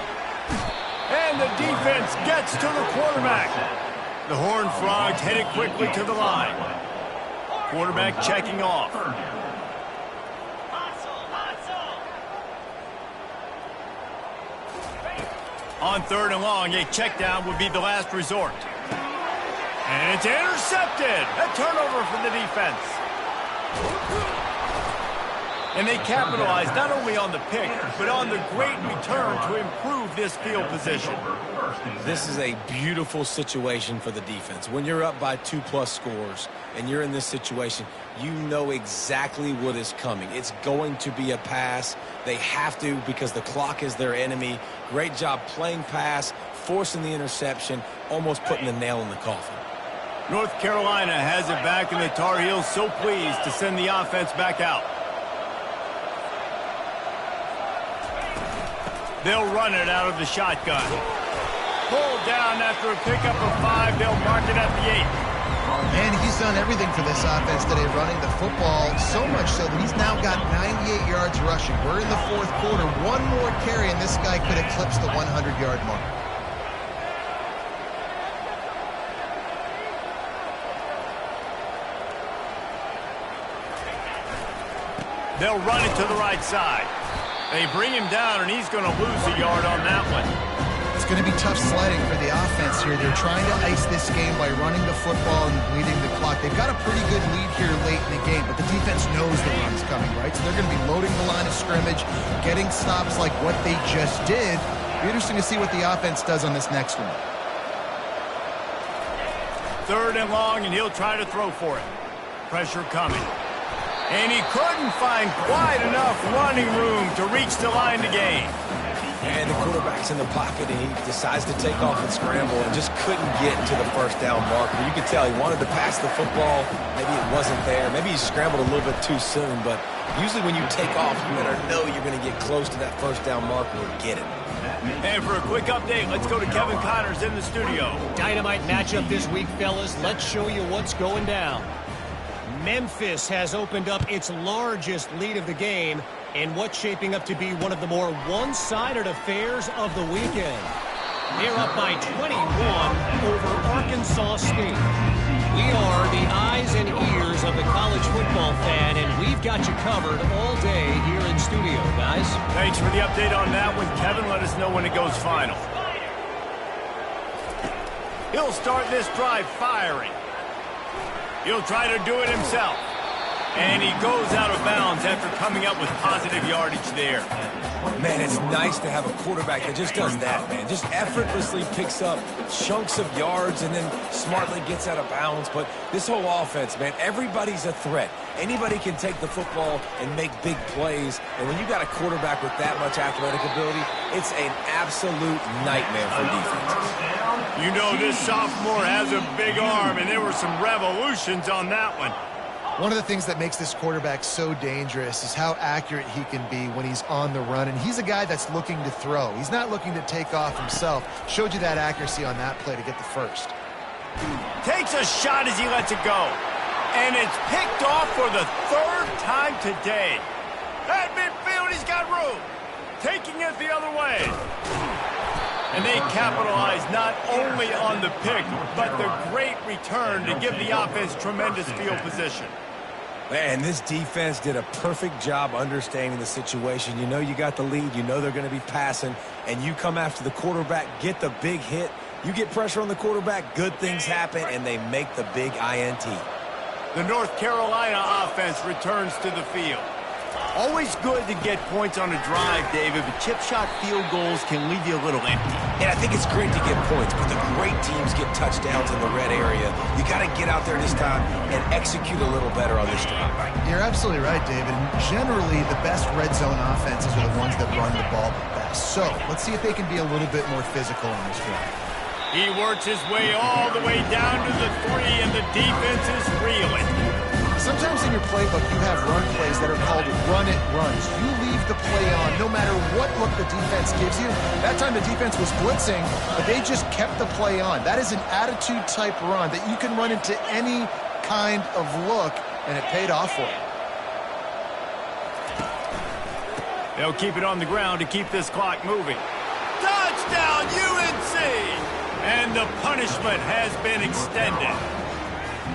S1: And the defense gets to the quarterback. The Horned Frogs headed quickly to the line. Quarterback checking off. On 3rd and long, a check down would be the last resort. And it's intercepted. A turnover for the defense. And they capitalized not only on the pick, but on the great return to improve this field position.
S3: This is a beautiful situation for the defense. When you're up by 2+ scores and you're in this situation, you know exactly what is coming. It's going to be a pass. They have to because the clock is their enemy. Great job playing pass, forcing the interception, almost putting the nail in the coffin.
S1: North Carolina has it back, and the Tar Heels so pleased to send the offense back out. They'll run it out of the shotgun. Pulled down after a pickup of 5. They'll mark it at the 8.
S2: And he's done everything for this offense today, running the football, so much so that he's now got 98 yards rushing. We're in the 4th quarter. One more carry, and this guy could eclipse the 100-yard mark.
S1: They'll run it to the right side. They bring him down, and he's going to lose a yard on that one.
S2: It's going to be tough sledding for the offense here. They're trying to ice this game by running the football and bleeding the clock. They've got a pretty good lead here late in the game, but the defense knows the run's coming, right? So they're going to be loading the line of scrimmage, getting stops like what they just did. Be interesting to see what the offense does on this next one.
S1: 3rd and long, and he'll try to throw for it. Pressure coming. And he couldn't find quite enough running room to reach the line to gain.
S3: And the quarterback's in the pocket, and he decides to take off and scramble and just couldn't get to the first down marker. You could tell he wanted to pass the football. Maybe it wasn't there. Maybe he scrambled a little bit too soon. But usually when you take off, you better know you're going to get close to that first down marker and get it.
S1: And for a quick update, let's go to Kevin Connors in the studio.
S5: Dynamite matchup this week, fellas. Let's show you what's going down. Memphis has opened up its largest lead of the game in what's shaping up to be one of the more one-sided affairs of the weekend. They're up by 21 over Arkansas State. We are the eyes and ears of the college football fan, and we've got you covered all day here in studio, guys.
S1: Thanks for the update on that one, Kevin. Let us know when it goes final. He'll start this drive firing. He'll try to do it himself. And he goes out of bounds after coming up with positive yardage there.
S3: Man, it's nice to have a quarterback that just does that, man. Just effortlessly picks up chunks of yards and then smartly gets out of bounds. But this whole offense, man, everybody's a threat. Anybody can take the football and make big plays. And when you got a quarterback with that much athletic ability, it's an absolute nightmare for defenses.
S1: You know this sophomore has a big arm, and there were some revolutions on that one.
S2: One of the things that makes this quarterback so dangerous is how accurate he can be when he's on the run. And he's a guy that's looking to throw. He's not looking to take off himself. Showed you that accuracy on that play to get the first.
S1: Takes a shot as he lets it go. And it's picked off for the third time today. At midfield, he's got room. Taking it the other way. And they capitalize not only on the pick, but the great return to give the offense tremendous field position.
S3: Man, this defense did a perfect job understanding the situation. You know you got the lead. You know they're going to be passing. And you come after the quarterback, get the big hit. You get pressure on the quarterback, good things happen, and they make the big INT.
S1: The North Carolina offense returns to the field. Always good to get points on a drive, David, but chip shot field goals can leave you a little empty.
S3: And I think it's great to get points, but the great teams get touchdowns in the red area. You got to get out there this time and execute a little better on this drive.
S2: You're absolutely right, David. And generally, the best red zone offenses are the ones that run the ball the best. So let's see if they can be a little bit more physical on this drive.
S1: He works his way all the way down to the 3, and the defense is reeling.
S2: Sometimes in your playbook, you have run plays that are called run-it runs. You leave the play on no matter what look the defense gives you. That time the defense was blitzing, but they just kept the play on. That is an attitude-type run that you can run into any kind of look, and it paid off for them.
S1: They'll keep it on the ground to keep this clock moving. Touchdown, UNC! And the punishment has been extended.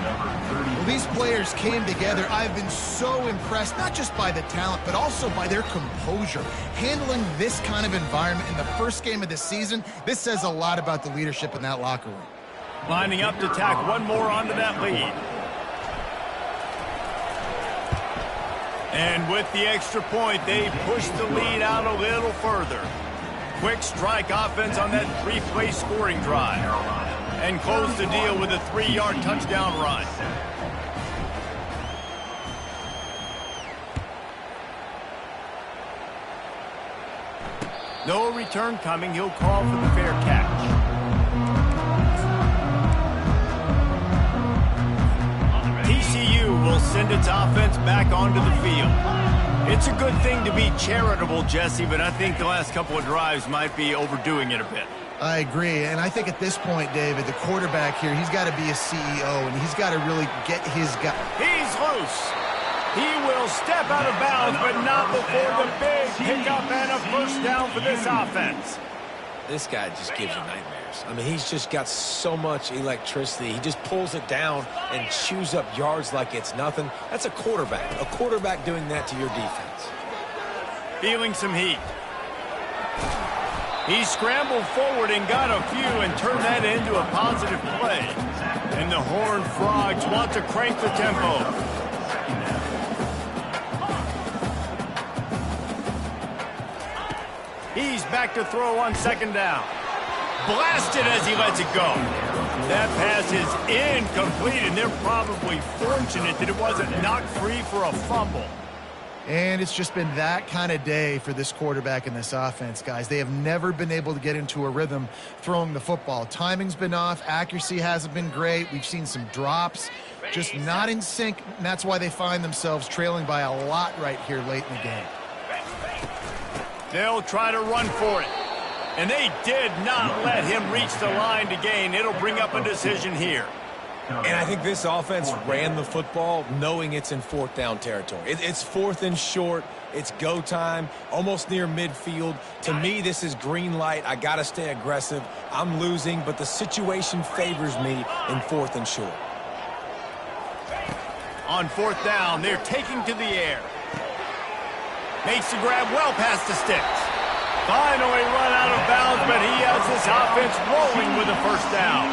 S2: Well, these players came together. I've been so impressed, not just by the talent, but also by their composure. Handling this kind of environment in the first game of the season, this says a lot about the leadership in that locker room.
S1: Lining up to tack one more onto that lead. And with the extra point, they push the lead out a little further. Quick strike offense on that 3-play scoring drive. And close the deal with a 3-yard touchdown run. No return coming. He'll call for the fair catch. TCU will send its offense back onto the field. It's a good thing to be charitable, Jesse, but I think the last couple of drives might be overdoing it a bit.
S2: I agree, and I think at this point, David, the quarterback here, he's got to be a CEO, and he's got to really get his guy.
S1: He's loose. He will step out of bounds, but not before the big pickup and a first down for this offense.
S3: This guy just gives you nightmares. I mean, he's just got so much electricity. He just pulls it down and chews up yards like it's nothing. That's a quarterback doing that to your defense.
S1: Feeling some heat. He scrambled forward and got a few and turned that into a positive play. And the Horned Frogs want to crank the tempo. He's back to throw on second down. Blasted as he lets it go. That pass is incomplete, and they're probably fortunate that it wasn't knocked free for a fumble.
S2: And it's just been that kind of day for this quarterback and this offense, guys. They have never been able to get into a rhythm throwing the football. Timing's been off. Accuracy hasn't been great. We've seen some drops, just not in sync, and that's why they find themselves trailing by a lot right here late in the game.
S1: They'll try to run for it. And they did not let him reach the line to gain. It'll bring up a decision here.
S3: And I think this offense ran the football knowing it's in fourth down territory. It's fourth and short. It's go time, almost near midfield. To me, this is green light. I got to stay aggressive. I'm losing, but the situation favors me in fourth and short.
S1: On fourth down, they're taking to the air. Makes the grab well past the sticks. Finally run out of bounds, but he has this offense rolling with a first down.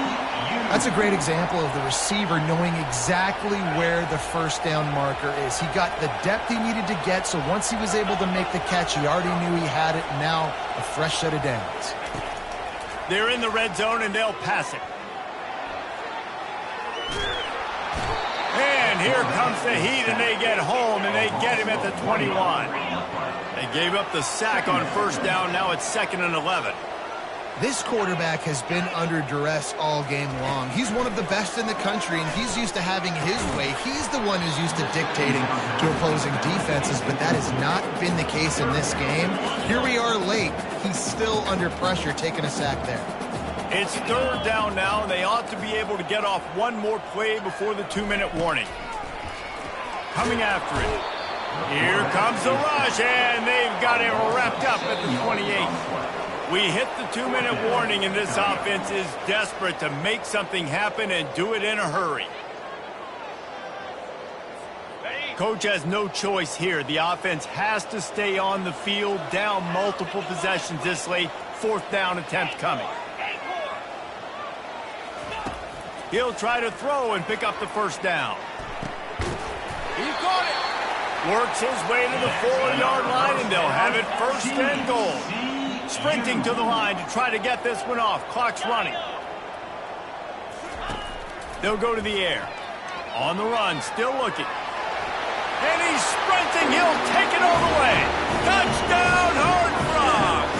S2: That's a great example of the receiver knowing exactly where the first down marker is. He got the depth he needed to get, so once he was able to make the catch, he already knew he had it, and now a fresh set of downs.
S1: They're in the red zone, and they'll pass it. And here comes the heat, and they get home, and they get him at the 21. They gave up the sack on first down. Now it's 2nd and 11.
S2: This quarterback has been under duress all game long. He's one of the best in the country, and he's used to having his way. He's the one who's used to dictating to opposing defenses, but that has not been the case in this game. Here we are late. He's still under pressure, taking a sack there.
S1: It's third down now, and they ought to be able to get off one more play before the 2-minute warning. Coming after it. Here comes the rush, and they've got it wrapped up at the 28. We hit the 2-minute warning, and this offense is desperate to make something happen and do it in a hurry. Coach has no choice here. The offense has to stay on the field, down multiple possessions this late. Fourth down attempt coming. He'll try to throw and pick up the first down. He's got it. Works his way to the 4-yard line, and they'll have it first and goal. Sprinting to the line to try to get this one off. Clock's running. They'll go to the air. On the run, still looking. And he's sprinting. He'll take it all the way. Touchdown, Horned Frogs!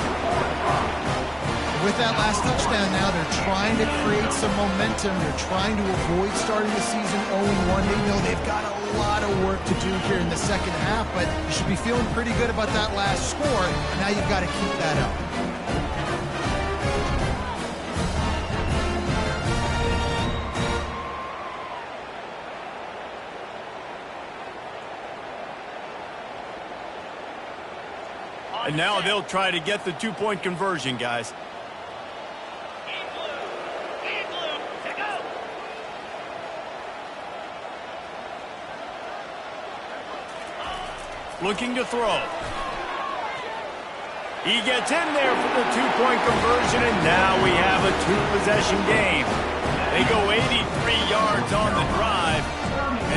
S2: With that last touchdown now, they're trying to create some momentum. They're trying to avoid starting the season 0-1. They know they've got a lot of work to do here in the second half, but you should be feeling pretty good about that last score. Now you've got to keep that up.
S1: And now they'll try to get the two-point conversion, guys. Looking to throw. He gets in there for the two-point conversion, and now we have a two-possession game. They go 83 yards on the drive,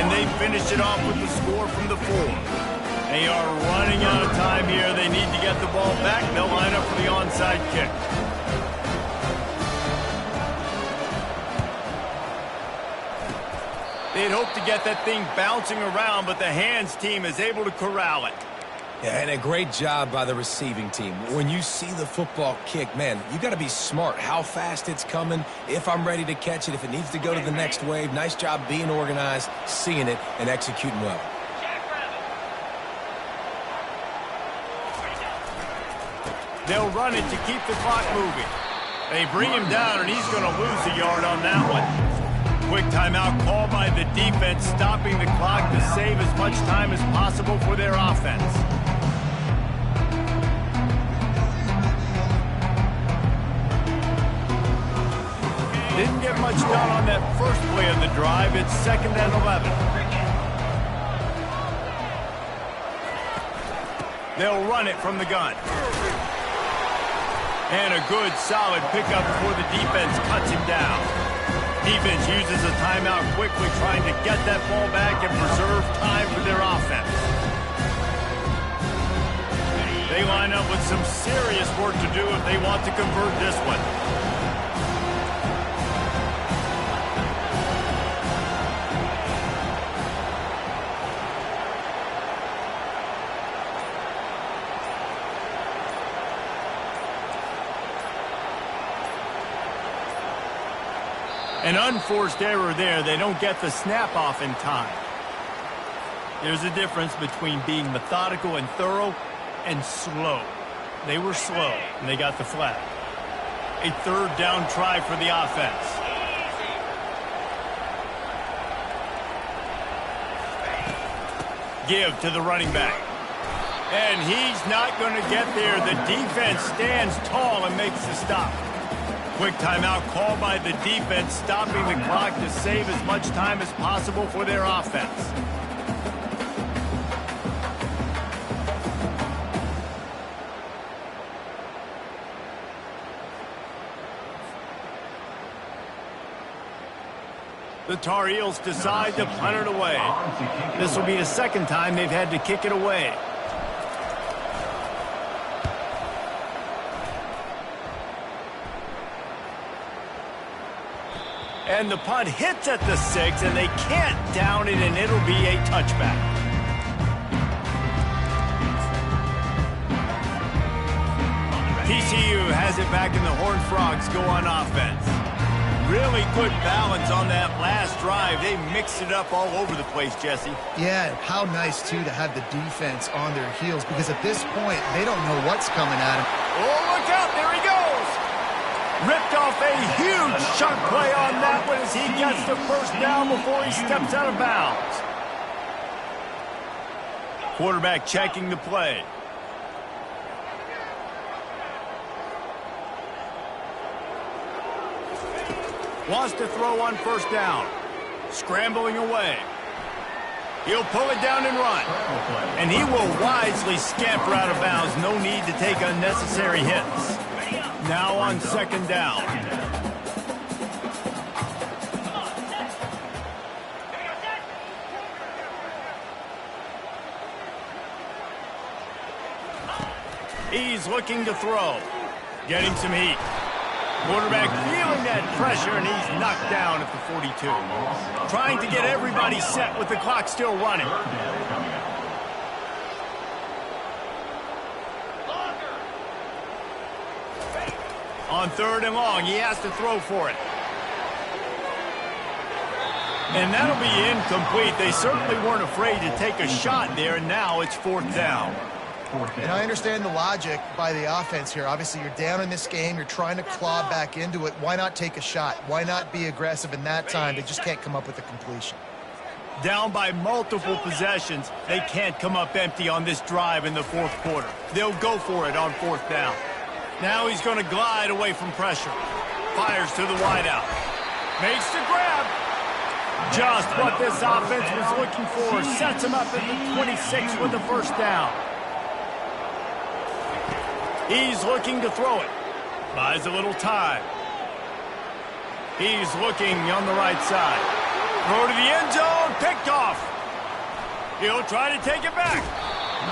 S1: and they finish it off with the score from the 4. They are running out of time here. They need to get the ball back. They'll line up for the onside kick. They'd hoped to get that thing bouncing around, but the hands team is able to corral it.
S3: Yeah, and a great job by the receiving team. When you see the football kick, man, you got to be smart how fast it's coming, if I'm ready to catch it, if it needs to go to the next wave. Nice job being organized, seeing it, and executing well.
S1: They'll run it to keep the clock moving. They bring him down, and he's going to lose a yard on that one. Quick timeout called by the defense, stopping the clock to save as much time as possible for their offense. Didn't get much done on that first play of the drive. It's 2nd and 11. They'll run it from the gun. And a good, solid pickup before the defense cuts him down. Defense uses a timeout quickly, trying to get that ball back and preserve time for their offense. They line up with some serious work to do if they want to convert this one. An unforced error there. They don't get the snap off in time. There's a difference between being methodical and thorough and slow. They were slow, and they got the flag. A third down try for the offense. Give to the running back. And he's not going to get there. The defense stands tall and makes the stop. Quick timeout called by the defense, stopping the clock to save as much time as possible for their offense. The Tar Heels decide to punt it away. This will be the second time they've had to kick it away. And the punt hits at the 6, and they can't down it, and it'll be a touchback. TCU has it back, and the Horned Frogs go on offense. Really good balance on that last drive. They mixed it up all over the place, Jesse.
S2: Yeah, how nice, too, to have the defense on their heels, because at this point, they don't know what's coming at them.
S1: Oh, look out. There he goes. Ripped off a huge chunk play on that one as he gets the first down before he steps out of bounds. Quarterback checking the play. Wants to throw on first down. Scrambling away. He'll pull it down and run. And he will wisely scamper out of bounds. No need to take unnecessary hits. Now on second down. He's looking to throw. Getting some heat. Quarterback feeling that pressure, and he's knocked down at the 42. Trying to get everybody set with the clock still running. On third and long, he has to throw for it. And that'll be incomplete. They certainly weren't afraid to take a shot there, and now it's fourth down.
S2: And I understand the logic by the offense here. Obviously, you're down in this game. You're trying to claw back into it. Why not take a shot? Why not be aggressive in that time? They just can't come up with a completion.
S1: Down by multiple possessions, they can't come up empty on this drive in the fourth quarter. They'll go for it on fourth down. Now he's going to glide away from pressure. Fires to the wideout. Makes the grab. Just what this offense was looking for. Sets him up at the 26 with the first down. He's looking to throw it. Buys a little time. He's looking on the right side. Throw to the end zone. Picked off. He'll try to take it back.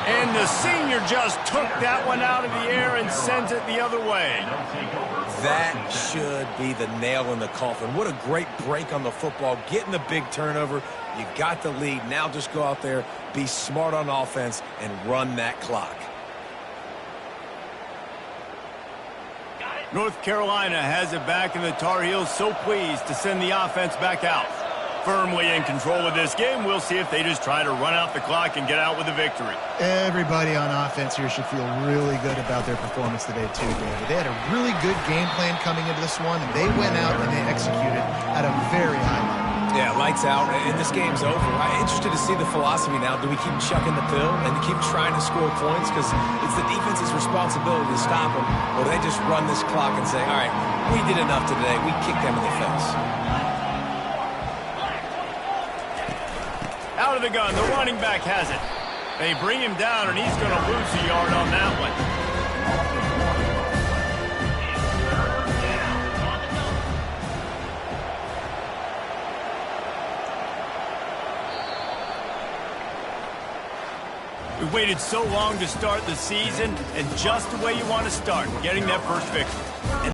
S1: And the senior just took that one out of the air and sends it the other way.
S3: That should be the nail in the coffin. What a great break on the football. Getting the big turnover. You got the lead. Now just go out there, be smart on offense, and run that clock.
S1: North Carolina has it back, and the Tar Heels so pleased to send the offense back out. Firmly in control of this game. We'll see if they just try to run out the clock and get out with a victory.
S2: Everybody on offense here should feel really good about their performance today, too, David. They had a really good game plan coming into this one, and they went out and they executed at a very high level.
S3: Yeah, lights out, and this game's over. I'm interested to see the philosophy now. Do we keep chucking the pill and keep trying to score points? Because it's the defense's responsibility to stop them. Or they just run this clock and say, all right, we did enough today. We kicked them in the face.
S1: Out of the gun, the running back has it. They bring him down, and he's going to lose a yard on that one. We waited so long to start the season, and just the way you want to start, getting that first victory.